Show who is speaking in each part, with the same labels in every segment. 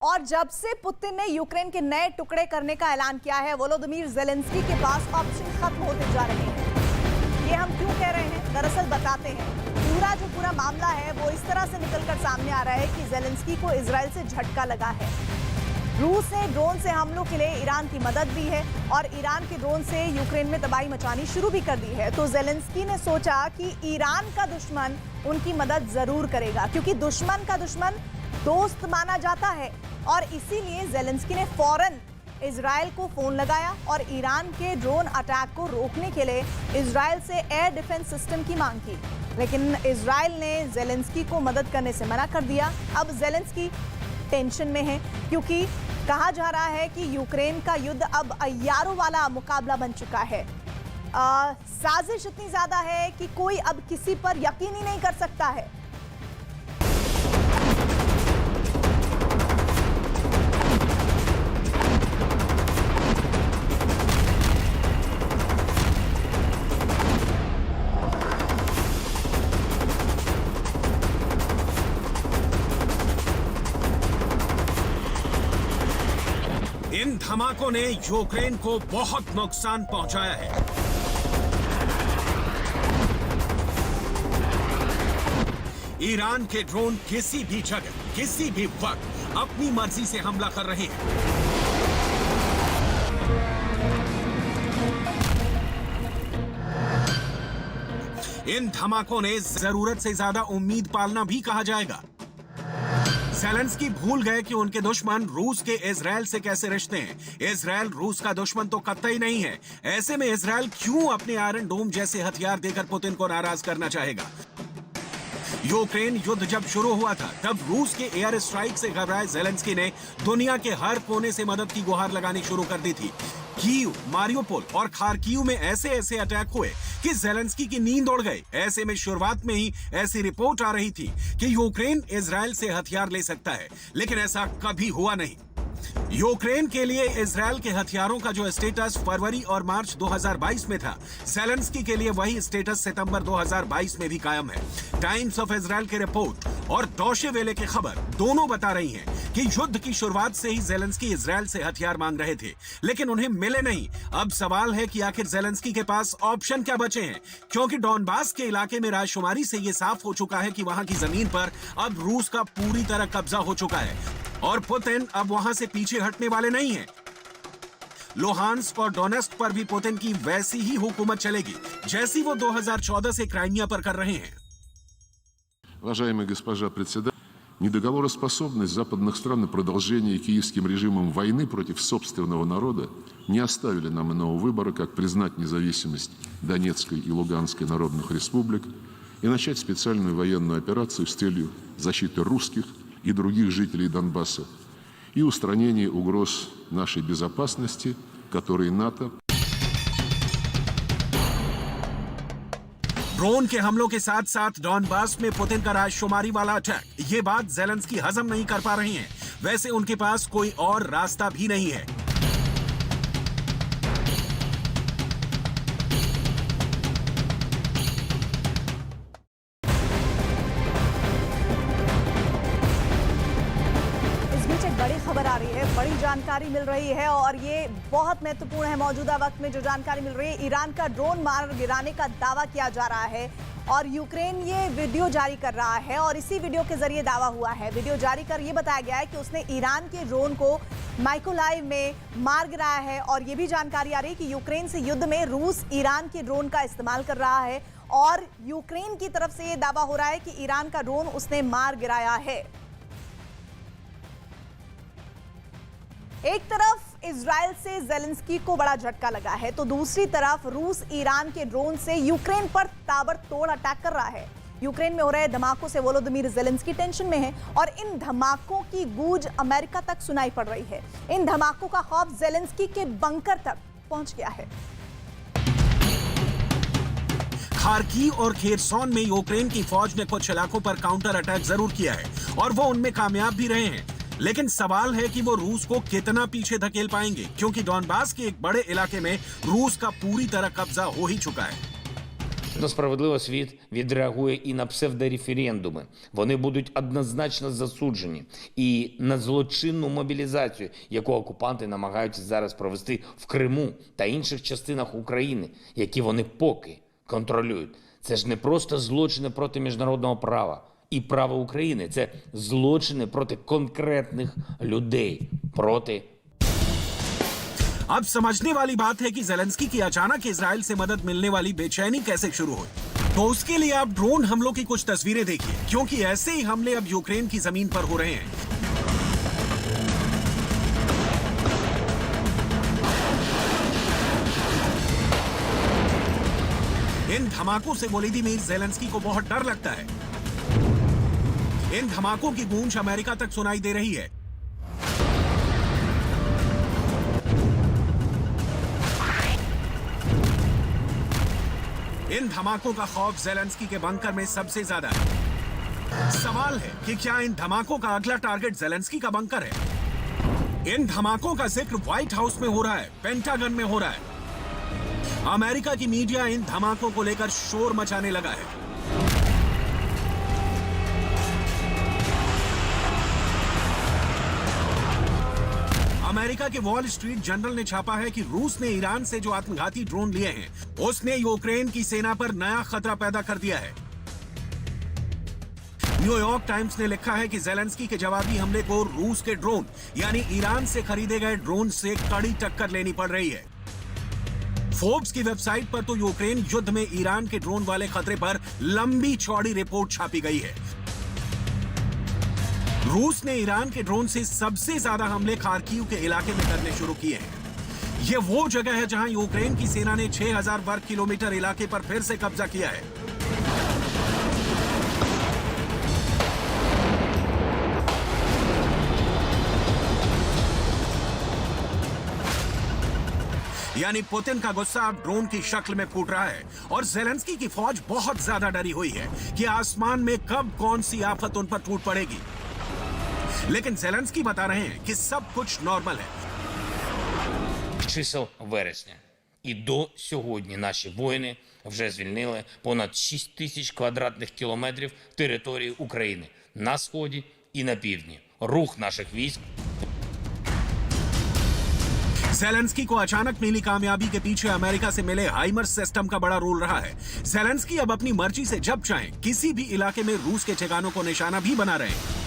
Speaker 1: और जब से पुतिन ने यूक्रेन के नए टुकड़े करने का ऐलान किया है, वोलोदिमीर ज़ेलेंस्की के पास ऑप्शन खत्म होते जा रहे हैं। ये हम क्यों कह रहे हैं, दरअसल बताते हैं। पूरा मामला है वो इस तरह से निकलकर सामने आ रहा है कि ज़ेलेंस्की को इजराइल से झटका लगा है। रूस ने ड्रोन से हमलों के लिए ईरान की मदद दी है और ईरान के ड्रोन से यूक्रेन में तबाही मचानी शुरू भी कर दी है। तो ज़ेलेंस्की ने सोचा कि ईरान का दुश्मन उनकी मदद जरूर करेगा, क्योंकि दुश्मन का दुश्मन दोस्त माना जाता है। और इसीलिए ज़ेलेंस्की ने फौरन इजराइल को फोन लगाया और ईरान के ड्रोन अटैक को रोकने के लिए इजराइल से एयर डिफेंस सिस्टम की मांग की, लेकिन इजराइल ने ज़ेलेंस्की को मदद करने से मना कर दिया। अब ज़ेलेंस्की टेंशन में है, क्योंकि कहा जा रहा है कि यूक्रेन का युद्ध अब अय्यारों वाला मुकाबला बन चुका है। साजिश इतनी ज्यादा है कि कोई अब किसी पर यकीन ही नहीं कर सकता है।
Speaker 2: इन धमाकों ने यूक्रेन को बहुत नुकसान पहुंचाया है। ईरान के ड्रोन किसी भी जगह, किसी भी वक्त अपनी मर्जी से हमला कर रहे हैं। इन धमाकों ने जरूरत से ज्यादा उम्मीद पालना भी कहा जाएगा। ज़ेलेंस्की भूल गए कि उनके दुश्मन रूस के इजराइल से कैसे रिश्ते हैं। इजराइल रूस का दुश्मन तो कतई नहीं है। ऐसे में इजराइल क्यों अपने आयरन डोम जैसे हथियार देकर पुतिन को नाराज करना चाहेगा। यूक्रेन युद्ध जब शुरू हुआ था, तब रूस के एयर स्ट्राइक से घबराए ज़ेलेंस्की ने दुनिया के हर कोने से मदद की गुहार लगानी शुरू कर दी थी। कीव, मारियोपोल और खार्किव में ऐसे ऐसे अटैक हुए कि ज़ेलेंस्की की नींद उड़ गई। ऐसे में शुरुआत में ही ऐसी रिपोर्ट आ रही थी कि यूक्रेन इजराइल से हथियार ले सकता है, लेकिन ऐसा कभी हुआ नहीं। यूक्रेन के लिए इजराइल के हथियारों का जो स्टेटस फरवरी और मार्च 2022 में था, ज़ेलेंस्की के लिए वही स्टेटस सितंबर 2022 में भी कायम है। टाइम्स ऑफ इजराइल की रिपोर्ट और डॉशे वेले की खबर दोनों बता रही हैं कि युद्ध की शुरुआत से ही ज़ेलेंस्की इजराइल से हथियार मांग रहे थे, लेकिन उन्हें मिले नहीं। अब सवाल है कि आखिर ज़ेलेंस्की के पास ऑप्शन क्या बचे हैं, क्योंकि डॉनबास के इलाके में राजशुमारी से ये साफ हो चुका है कि वहां की जमीन पर अब रूस का पूरी तरह कब्जा हो चुका है और पुतिन अब वहां से पीछे हटने वाले नहीं हैं। लोहान्स्क और डोनेस्क पर भी पुतिन की वैसी ही हुकूमत चलेगी जैसी वो 2014 से क्राइमिया पर कर रहे हैं।
Speaker 3: Уважаемая госпожа председатель, недоговороспособность западных стран и продолжение киевским режимом войны против собственного народа не оставили нам иного выбора, как признать независимость Донецкой и Луганской народных республик и начать специальную военную операцию с целью защиты русских и других жителей Донбасса и устранения угроз нашей безопасности, которые НАТО.
Speaker 2: ड्रोन के हमलों के साथ साथ डॉनबास में पुतिन का राजशुमारी वाला अटैक, ये बात ज़ेलेंस्की हजम नहीं कर पा रही हैं। वैसे उनके पास कोई और रास्ता भी नहीं है।
Speaker 1: बड़ी खबर आ रही है, बड़ी जानकारी मिल रही है और ये बहुत महत्वपूर्ण है। मौजूदा वक्त में जो जानकारी मिल रही है, ईरान का ड्रोन मार गिराने का दावा किया जा रहा है और यूक्रेन ये वीडियो जारी कर रहा है और इसी वीडियो के जरिए दावा हुआ है। वीडियो जारी कर ये बताया गया है कि उसने ईरान के ड्रोन को माइकोलाइव में मार गिराया है और ये भी जानकारी आ रही है कि यूक्रेन से युद्ध में रूस ईरान के ड्रोन का इस्तेमाल कर रहा है और यूक्रेन की तरफ से ये दावा हो रहा है कि ईरान का ड्रोन उसने मार गिराया है। एक तरफ इजराइल से ज़ेलेंस्की को बड़ा झटका लगा है, तो दूसरी तरफ रूस ईरान के ड्रोन से यूक्रेन पर ताबड़तोड़ अटैक कर रहा है। यूक्रेन में हो रहे धमाकों से वोलोदिमीर ज़ेलेंस्की टेंशन में है और इन धमाकों की गूंज अमेरिका तक सुनाई पड़ रही है। इन धमाकों का खौफ ज़ेलेंस्की के बंकर तक पहुंच गया है।
Speaker 2: खार्किव और खेरसोन में यूक्रेन की फौज ने कुछ इलाकों पर काउंटर अटैक जरूर किया है और वो उनमें कामयाब भी रहे हैं, लेकिन सवाल है कि वो रूस को कितना पीछे धकेल पाएंगे, क्योंकि डॉनबास के एक बड़े इलाके में रूस का पूरी तरह कब्जा हो ही चुका है।
Speaker 4: Абсолютно справедливо світ відреагує і на псевдореферендуми. Вони будуть однозначно засуджені. І на злочинну мобілізацію, яку окупанти намагаються зараз провести в Криму та інших частинах України, які вони поки контролюють. Це ж не просто злочини проти міжнародного права і права України. Це злочини проти конкретних людей, проти
Speaker 2: अब समझने वाली बात है कि जेलेंस्की की अचानक इजराइल से मदद मिलने वाली बेचैनी कैसे शुरू हुई। तो उसके लिए आप ड्रोन हमलों की कुछ तस्वीरें देखिए, क्योंकि ऐसे ही हमले अब यूक्रेन की जमीन पर हो रहे हैं। इन धमाकों से वोलोदिमीर जेलेंस्की को बहुत डर लगता है। इन धमाकों की गूंज अमेरिका तक सुनाई दे रही है। इन धमाकों का खौफ जेलेंस्की के बंकर में सबसे ज्यादा है। सवाल है कि क्या इन धमाकों का अगला टारगेट जेलेंस्की का बंकर है? इन धमाकों का जिक्र व्हाइट हाउस में हो रहा है, पेंटागन में हो रहा है। अमेरिका की मीडिया इन धमाकों को लेकर शोर मचाने लगा है। अमेरिका के वॉल स्ट्रीट जर्नल ने छापा है कि रूस ने ईरान से जो आत्मघाती ड्रोन लिए हैं, उसने यूक्रेन की सेना पर नया खतरा पैदा कर दिया है। न्यूयॉर्क टाइम्स ने लिखा है कि जेलेंस्की के जवाबी हमले को रूस के ड्रोन यानी ईरान से खरीदे गए ड्रोन से कड़ी टक्कर लेनी पड़ रही है। फोर्ब्स की वेबसाइट पर तो यूक्रेन युद्ध में ईरान के ड्रोन वाले खतरे पर लंबी चौड़ी रिपोर्ट छापी गई है। रूस ने ईरान के ड्रोन से सबसे ज्यादा हमले खार्किव के इलाके में करने शुरू किए हैं। यह वो जगह है जहां यूक्रेन की सेना ने 6000 वर्ग किलोमीटर इलाके पर फिर से कब्जा किया है। यानी पुतिन का गुस्सा अब ड्रोन की शक्ल में फूट रहा है और जेलेंस्की की फौज बहुत ज्यादा डरी हुई है कि आसमान में कब कौन सी आफत उन पर टूट पड़ेगी। लेकिन जेलेंस्की बता रहे हैं कि सब कुछ नॉर्मल है।
Speaker 4: чисел вересня. І до сьогодні наші воїни вже звільнили понад 6 тисяч квадратних кілометрів території України на сході і на півдні. Рух наших військ
Speaker 2: जेलेंस्की को अचानक मिली कामयाबी के पीछे अमेरिका से मिले हाइमर्स सिस्टम का बड़ा रोल रहा है। जेलेंस्की अब अपनी मर्जी से जब चाहें किसी भी इलाके में रूस के ठिकानों को निशाना भी बना रहे हैं।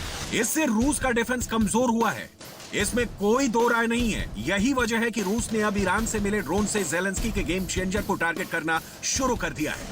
Speaker 2: इससे रूस का डिफेंस कमजोर हुआ है, इसमें कोई दो राय नहीं है। यही वजह है कि रूस ने अब ईरान से मिले ड्रोन से जेलेंस्की के गेम चेंजर को टारगेट करना शुरू कर दिया है।